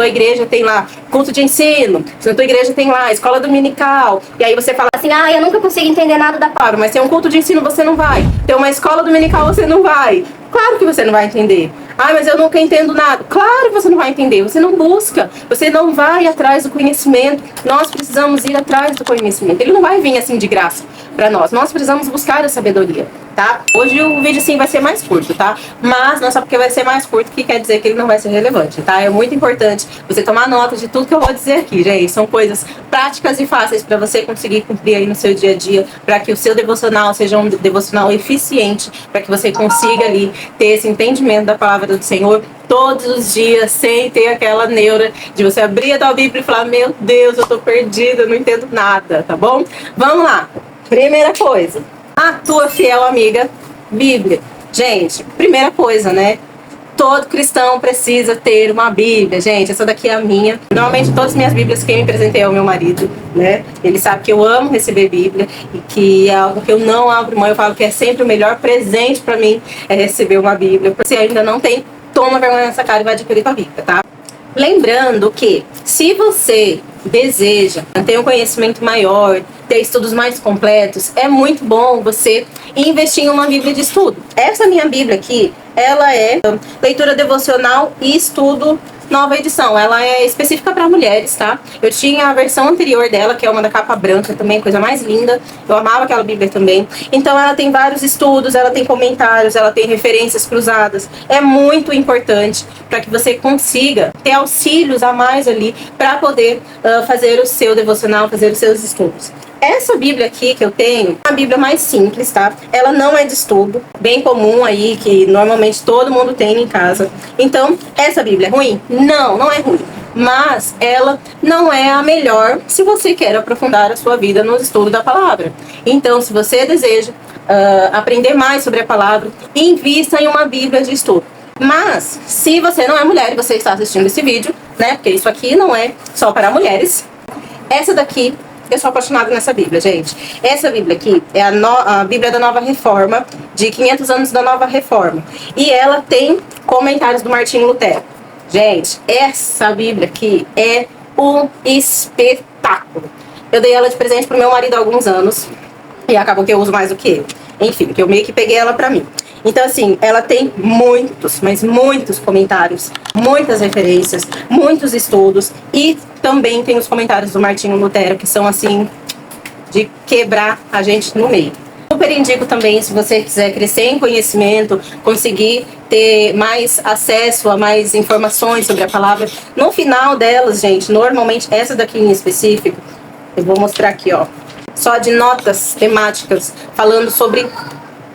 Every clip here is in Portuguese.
tua igreja tem lá culto de ensino, se na tua igreja tem lá escola dominical, e aí você fala assim, eu nunca consigo entender nada da palavra, mas tem um culto de ensino, você não vai. Tem uma escola dominical, você não vai. Claro que você não vai entender. Mas eu nunca entendo nada. Claro que você não vai entender. Você não busca. Você não vai atrás do conhecimento. Nós precisamos ir atrás do conhecimento. Ele não vai vir assim de graça para nós. Nós precisamos buscar a sabedoria, tá? Hoje o vídeo sim vai ser mais curto, tá? Mas não é só porque vai ser mais curto que quer dizer que ele não vai ser relevante, tá? É muito importante você tomar nota de tudo que eu vou dizer aqui, gente. São coisas práticas e fáceis para você conseguir cumprir aí no seu dia a dia, para que o seu devocional seja um devocional eficiente, para que você consiga ali ter esse entendimento da palavra do Senhor todos os dias, sem ter aquela neura de você abrir a tua Bíblia e falar, meu Deus, eu tô perdida, eu não entendo nada, tá bom? Vamos lá. Primeira coisa, a tua fiel amiga Bíblia. Gente, primeira coisa, né? Todo cristão precisa ter uma Bíblia. Gente, essa daqui é a minha. Normalmente todas as minhas Bíblias quem me presentei é o meu marido, né? Ele sabe que eu amo receber Bíblia e que é algo que eu não abro mão. Eu falo que é sempre o melhor presente pra mim é receber uma Bíblia. Se ainda não tem, toma vergonha nessa cara e vai adquirir tua Bíblia, tá? Lembrando que se você deseja ter um conhecimento maior, ter estudos mais completos, é muito bom você investir em uma Bíblia de estudo. Essa minha Bíblia aqui, ela é leitura devocional e estudo nova edição. Ela é específica para mulheres, tá? Eu tinha a versão anterior dela, que é uma da capa branca também, coisa mais linda. Eu amava aquela Bíblia também. Então ela tem vários estudos, ela tem comentários, ela tem referências cruzadas. É muito importante para que você consiga ter auxílios a mais ali para poder fazer o seu devocional, fazer os seus estudos. Essa Bíblia aqui que eu tenho é uma Bíblia mais simples, tá? Ela não é de estudo, bem comum aí, que normalmente todo mundo tem em casa. Então, essa Bíblia é ruim? Não, não é ruim. Mas ela não é a melhor se você quer aprofundar a sua vida no estudo da palavra. Então, se você deseja aprender mais sobre a palavra, invista em uma Bíblia de estudo. Mas, se você não é mulher e você está assistindo esse vídeo, né? Porque isso aqui não é só para mulheres. Essa daqui, eu sou apaixonada nessa Bíblia, gente. Essa Bíblia aqui é a Bíblia da Nova Reforma, de 500 anos da Nova Reforma. E ela tem comentários do Martinho Lutero. Gente, essa Bíblia aqui é um espetáculo. Eu dei ela de presente pro meu marido há alguns anos. E acabou que eu uso mais do que ele. Enfim, que eu meio que peguei ela pra mim. Então, assim, ela tem muitos, mas muitos comentários, muitas referências, muitos estudos. E também tem os comentários do Martinho Lutero, que são, assim, de quebrar a gente no meio. Super indico também, se você quiser crescer em conhecimento, conseguir ter mais acesso a mais informações sobre a palavra. No final delas, gente, normalmente, essa daqui em específico, eu vou mostrar aqui, ó. Só de notas temáticas, falando sobre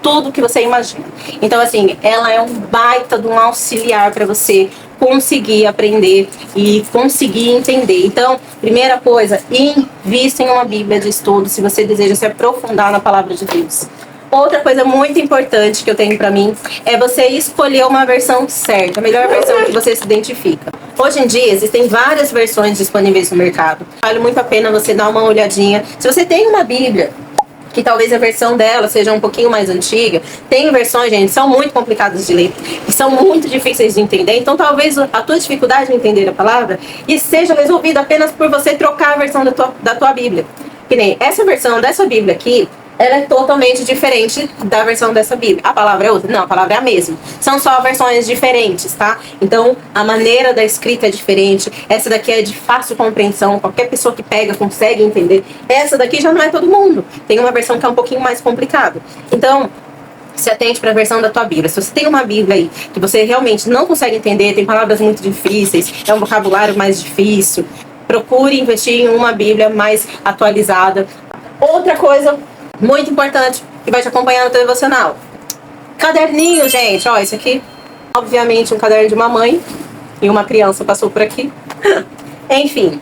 tudo que você imagina. Então, assim, ela é um baita de um auxiliar para você conseguir aprender e conseguir entender. Então, primeira coisa, invista em uma Bíblia de estudo se você deseja se aprofundar na palavra de Deus. Outra coisa muito importante que eu tenho para mim é você escolher uma versão certa, a melhor versão que você se identifica. Hoje em dia existem várias versões disponíveis no mercado. Vale muito a pena você dar uma olhadinha. Se você tem uma Bíblia que talvez a versão dela seja um pouquinho mais antiga. Tem versões, gente, são muito complicadas de ler e são muito difíceis de entender. Então, talvez a tua dificuldade em entender a palavra seja resolvida apenas por você trocar a versão da tua Bíblia. Que nem essa versão dessa Bíblia aqui, ela é totalmente diferente da versão dessa Bíblia. A palavra é outra? Não, a palavra é a mesma. São só versões diferentes, tá? Então, a maneira da escrita é diferente. Essa daqui é de fácil compreensão. Qualquer pessoa que pega consegue entender. Essa daqui já não é todo mundo. Tem uma versão que é um pouquinho mais complicada. Então, se atente para a versão da tua Bíblia. Se você tem uma Bíblia aí que você realmente não consegue entender, tem palavras muito difíceis, é um vocabulário mais difícil, procure investir em uma Bíblia mais atualizada. Outra coisa muito importante que vai te acompanhar no teu devocional: caderninho, gente. Ó, esse aqui, obviamente, um caderno de uma mãe e uma criança passou por aqui. Enfim,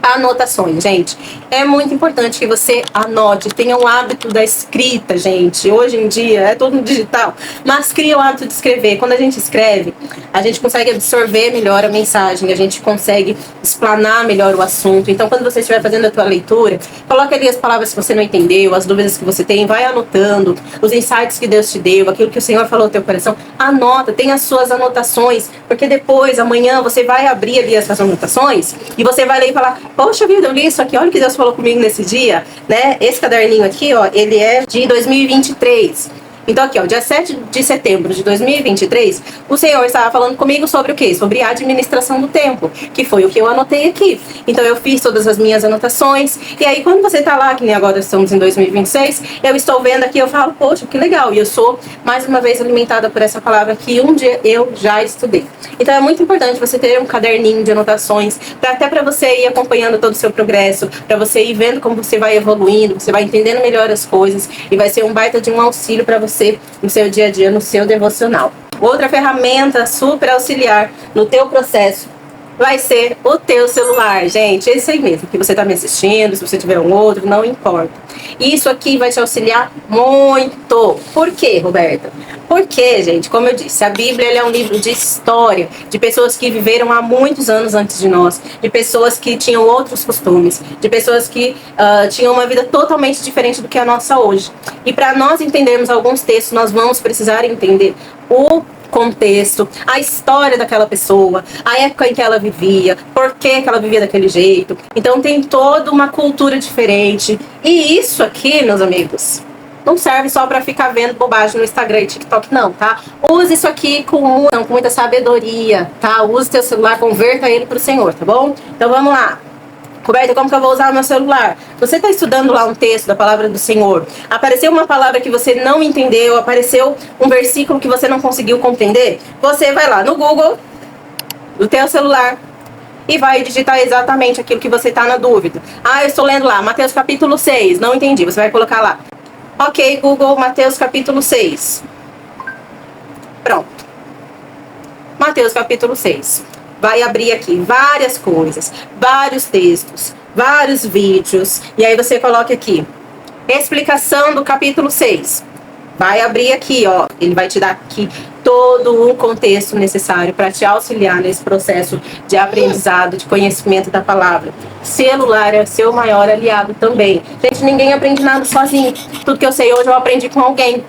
Anotações, gente. É muito importante que você anote, tenha um hábito da escrita, gente. Hoje em dia é tudo digital, mas cria o hábito de escrever. Quando a gente escreve, a gente consegue absorver melhor a mensagem, a gente consegue explanar melhor o assunto. Então, quando você estiver fazendo a tua leitura, coloque ali as palavras que você não entendeu, as dúvidas que você tem, vai anotando os insights que Deus te deu, aquilo que o Senhor falou no teu coração. Anota, tem as suas anotações, porque depois, amanhã, você vai abrir ali essas anotações e você vai ler e falar: poxa vida, eu li isso aqui, olha o que Deus falou comigo nesse dia, né? Esse caderninho aqui, ó, ele é de 2023. Então aqui, ó, dia 7 de setembro de 2023, o Senhor estava falando comigo sobre o quê? Sobre a administração do tempo, que foi o que eu anotei aqui. Então eu fiz todas as minhas anotações, e aí quando você tá lá, que nem agora estamos em 2026, eu estou vendo aqui, eu falo: poxa, que legal, e eu sou mais uma vez alimentada por essa palavra que um dia eu já estudei. Então é muito importante você ter um caderninho de anotações, até para você ir acompanhando todo o seu progresso, para você ir vendo como você vai evoluindo, você vai entendendo melhor as coisas, e vai ser um baita de um auxílio para você no seu dia a dia, no seu devocional. Outra ferramenta super auxiliar no teu processo vai ser o teu celular, gente. Esse aí mesmo, que você está me assistindo, se você tiver um outro, não importa. Isso aqui vai te auxiliar muito. Por quê, Roberta? Porque, gente, como eu disse, a Bíblia é um livro de história, de pessoas que viveram há muitos anos antes de nós, de pessoas que tinham outros costumes, de pessoas que tinham uma vida totalmente diferente do que a nossa hoje. E para nós entendermos alguns textos, nós vamos precisar entender o contexto, a história daquela pessoa, a época em que ela vivia, por que ela vivia daquele jeito. Então tem toda uma cultura diferente. E isso aqui, meus amigos, não serve só para ficar vendo bobagem no Instagram e TikTok, não, tá? Use isso aqui com muita sabedoria, tá? Use teu celular, converta ele pro Senhor, tá bom? Então vamos lá. Roberta, como que eu vou usar o meu celular? Você está estudando lá um texto da palavra do Senhor, apareceu uma palavra que você não entendeu, apareceu um versículo que você não conseguiu compreender, você vai lá no Google, do teu celular, e vai digitar exatamente aquilo que você está na dúvida. Ah, eu estou lendo lá, Mateus capítulo 6, não entendi, você vai colocar lá: ok, Google, Mateus capítulo 6. Pronto. Mateus capítulo 6. Vai abrir aqui várias coisas, vários textos, vários vídeos. E aí você coloca aqui: explicação do capítulo 6. Vai abrir aqui, ó. Ele vai te dar aqui todo um contexto necessário para te auxiliar nesse processo de aprendizado, de conhecimento da palavra. Celular é seu maior aliado também. Gente, ninguém aprende nada sozinho. Tudo que eu sei hoje eu aprendi com alguém.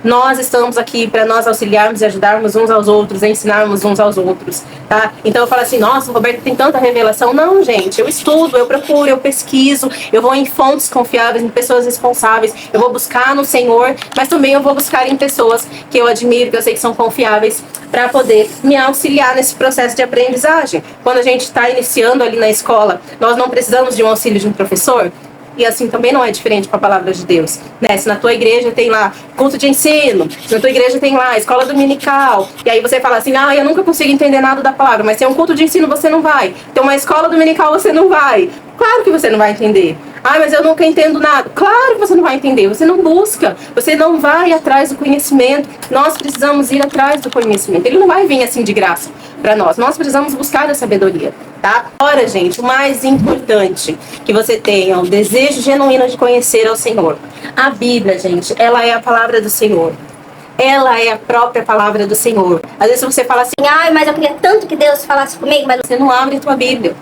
Nós estamos aqui para nós auxiliarmos e ajudarmos uns aos outros, ensinarmos uns aos outros, tá? Então eu falo assim: nossa, o Roberto tem tanta revelação. Não, gente, eu estudo, eu procuro, eu pesquiso, eu vou em fontes confiáveis, em pessoas responsáveis, eu vou buscar no Senhor, mas também eu vou buscar em pessoas que eu admiro, que eu sei que são confiáveis, para poder me auxiliar nesse processo de aprendizagem. Quando a gente está iniciando ali na escola, nós não precisamos de um auxílio de um professor. E assim também não é diferente com a palavra de Deus, né? Se na tua igreja tem lá culto de ensino, se na tua igreja tem lá escola dominical, e aí você fala assim: ah, eu nunca consigo entender nada da palavra, mas se é um culto de ensino você não vai, tem uma escola dominical você não vai. Claro que você não vai entender. Ah, mas eu nunca entendo nada. Claro que você não vai entender, você não busca, você não vai atrás do conhecimento. Nós precisamos ir atrás do conhecimento, ele não vai vir assim de graça para nós precisamos buscar a sabedoria, tá? Agora, gente, o mais importante, que você tenha um desejo genuíno de conhecer ao Senhor. A Bíblia, gente, ela é a palavra do Senhor. Ela é a própria palavra do Senhor. Às vezes você fala assim: ai, mas eu queria tanto que Deus falasse comigo, mas você não abre a tua Bíblia.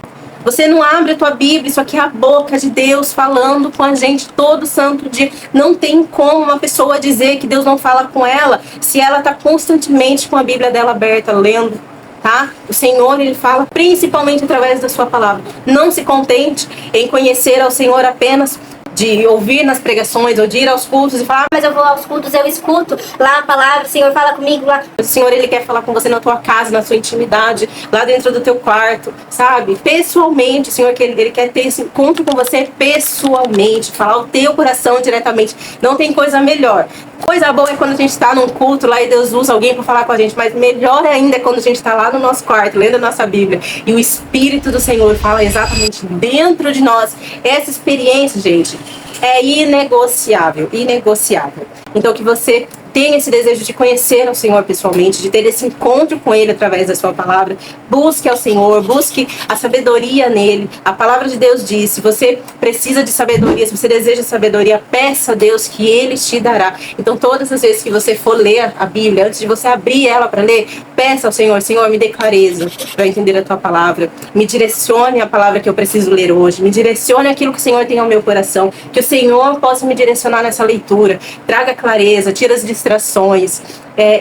Você não abre a tua Bíblia, isso aqui é a boca de Deus falando com a gente todo santo dia. Não tem como uma pessoa dizer que Deus não fala com ela se ela está constantemente com a Bíblia dela aberta, lendo, tá? O Senhor, ele fala principalmente através da sua palavra. Não se contente em conhecer ao Senhor apenas de ouvir nas pregações ou de ir aos cultos e falar: mas eu vou aos cultos, eu escuto lá a palavra, o Senhor fala comigo lá. O Senhor, ele quer falar com você na tua casa, na sua intimidade, lá dentro do teu quarto, sabe? Pessoalmente, o Senhor, ele quer ter esse encontro com você pessoalmente, falar o teu coração diretamente. Não tem coisa melhor. Coisa boa é quando a gente está num culto lá e Deus usa alguém para falar com a gente, mas melhor ainda é quando a gente está lá no nosso quarto, lendo a nossa Bíblia, e o Espírito do Senhor fala exatamente dentro de nós. Essa experiência, gente, é inegociável, inegociável. Então que você tenha esse desejo de conhecer o Senhor pessoalmente, de ter esse encontro com Ele através da sua palavra, Busque ao Senhor, busque a sabedoria nele. A palavra de Deus diz, se você precisa de sabedoria, se você deseja sabedoria, peça a Deus que ele te dará. Então todas as vezes que você for ler a Bíblia, antes de você abrir ela para ler, peça ao Senhor, Senhor, me dê clareza para entender a tua palavra. Me direcione a palavra que eu preciso ler hoje. Me direcione aquilo que o Senhor tem ao meu coração. Que o Senhor possa me direcionar nessa leitura. Traga clareza, tira as distrações.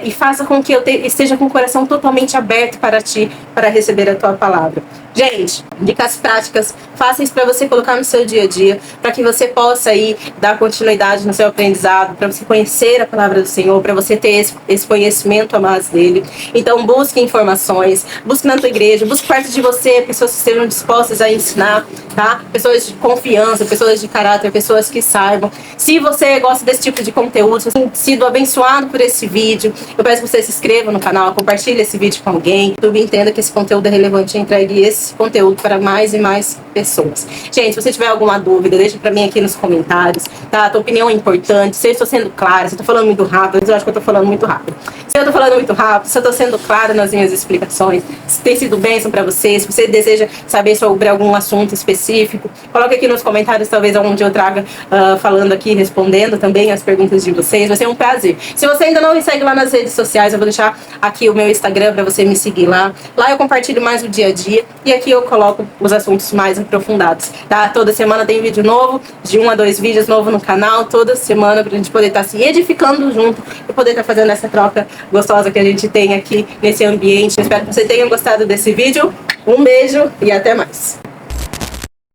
E faça com que eu esteja com o coração totalmente aberto para ti, para receber a tua palavra. Gente, dicas práticas fáceis para você colocar no seu dia a dia, para que você possa aí dar continuidade no seu aprendizado, para você conhecer a palavra do Senhor, para você ter esse conhecimento a mais dele. Então busque informações, busque na tua igreja, busque perto de você pessoas que estejam dispostas a ensinar, tá? Pessoas de confiança, pessoas de caráter, pessoas que saibam. Se você gosta desse tipo de conteúdo, se você tem sido abençoado por esse vídeo, eu peço que você se inscreva no canal, compartilhe esse vídeo com alguém, YouTube entenda que esse conteúdo é relevante e entregue esse conteúdo para mais e mais pessoas. Gente, se você tiver alguma dúvida, deixa para mim aqui nos comentários, tá? A tua opinião é importante, se eu estou sendo clara, se eu estou falando muito rápido, eu acho que eu estou falando muito rápido. Se eu estou falando muito rápido, se eu estou sendo clara nas minhas explicações, se tem sido bênção para você, se você deseja saber sobre algum assunto específico, coloque aqui nos comentários, talvez algum dia eu traga falando aqui, respondendo também as perguntas de vocês, vai ser um prazer. Se você ainda não me segue lá nas redes sociais, eu vou deixar aqui o meu Instagram para você me seguir lá. Lá eu compartilho mais o dia a dia e aqui eu coloco os assuntos mais aprofundados, tá? Toda semana tem vídeo novo, de 1 a 2 vídeos novos no canal, toda semana, pra gente poder estar se edificando junto e poder estar fazendo essa troca gostosa que a gente tem aqui nesse ambiente. Eu espero que você tenha gostado desse vídeo. Um beijo e até mais.